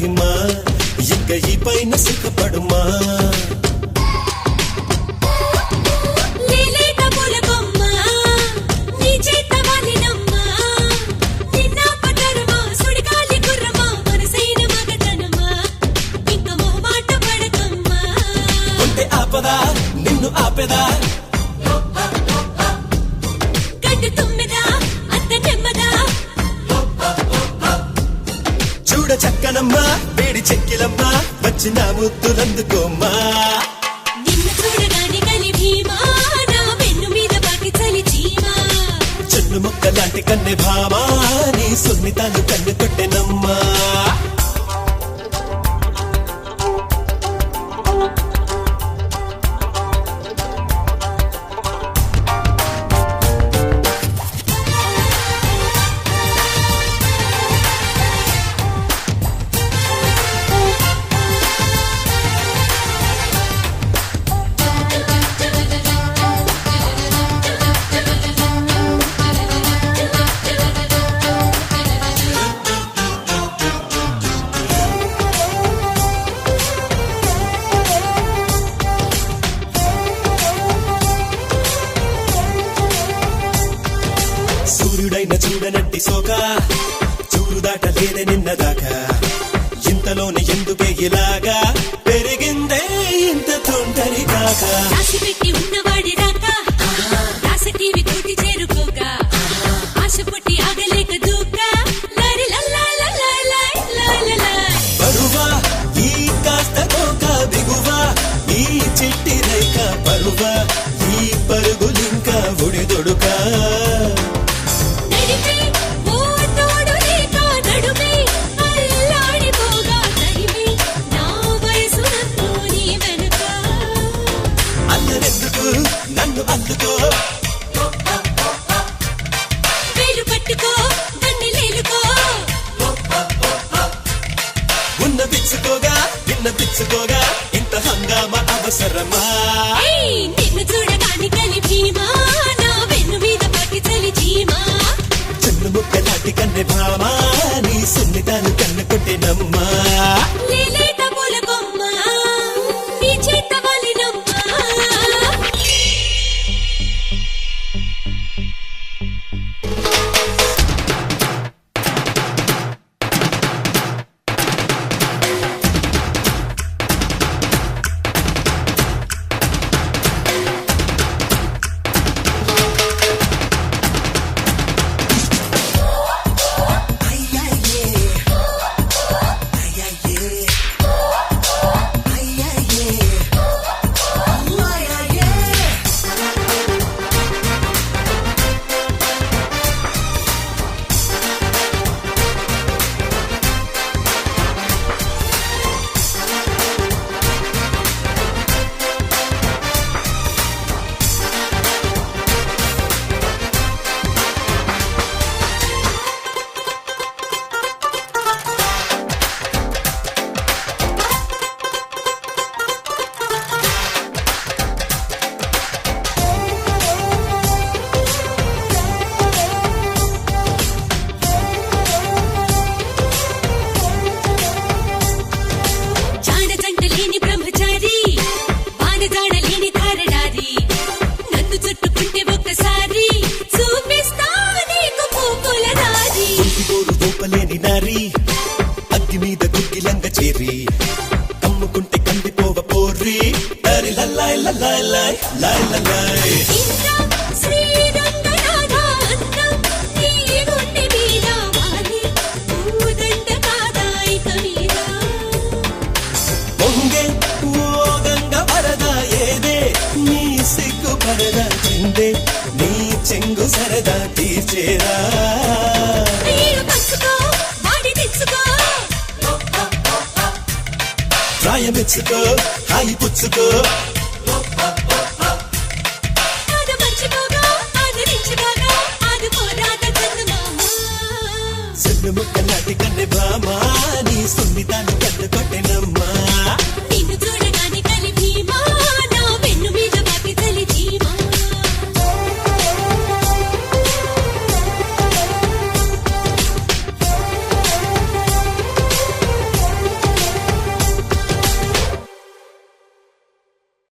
మహిమ ఇంక ఈ పైన సిగ్గుపడుమా ఆపదా నిన్ను ఆపెదా చూడ చక్కనమ్మా వేడి చెక్కిలమ్మా వచ్చిన ముద్దులందుకోమ్మా చెన్ను మొక్క లాంటి కన్నె భామా నీ సున్నితాన్ని కన్ను కొట్టెనమ్మా సూర్యుడైన చూడనట్టి సోక చూరు దాటలేదే నిన్నదాకా ఇంతలోనే ఎందుకే ఇలాగా పెరిగిందే ఇంత తొందరి కాక ఉన్నవాడి రాక రాసటీవి తోటి చేరుకోక ఆశ పుట్టి ఆగలేక దూక బరువా ఈ కాస్త కోక దిగువా ఈ చిట్టి రేఖ పరువా ఈ పరుగులింకా ఉడిదొడుకా నన్ను అందుకో వేలు పట్టుకో నన్ను లేలుకో ఉన్న పిచ్చుకోగా నిన్న పిచ్చుకోగా ఇంత హంగామా అవసరమా నిన్ను చూడగాని కలి భీమా నా వెన్ను మీద పట్టి చలి చీమా చెన్ను ముక్క లాంటి కన్నె భామా నీ సున్నితాన్ని కన్ను కొట్టెనమ్మా లేలేత పూల కొమ్మ నీ చేత వలినమ్మా అగ్గి మీద గుగ్గిలంగ చేరి కమ్ముకుంటే కందిపోవ పోర్రి లరి లల్లాయ్ లల్లాయ్ లాయ్ లాయ్ లల్లాయ్ పొంగే ఓ గంగ వరద ఏదే నీ సిగ్గు పరద చెందే నీ చెంగు సరదా తీర్చేరా ప్రాయమెచ్చుకో హాయి పుచ్చుకో చెన్ను ముక్క నాటి కన్నె భామా నీ సున్నితాన్ని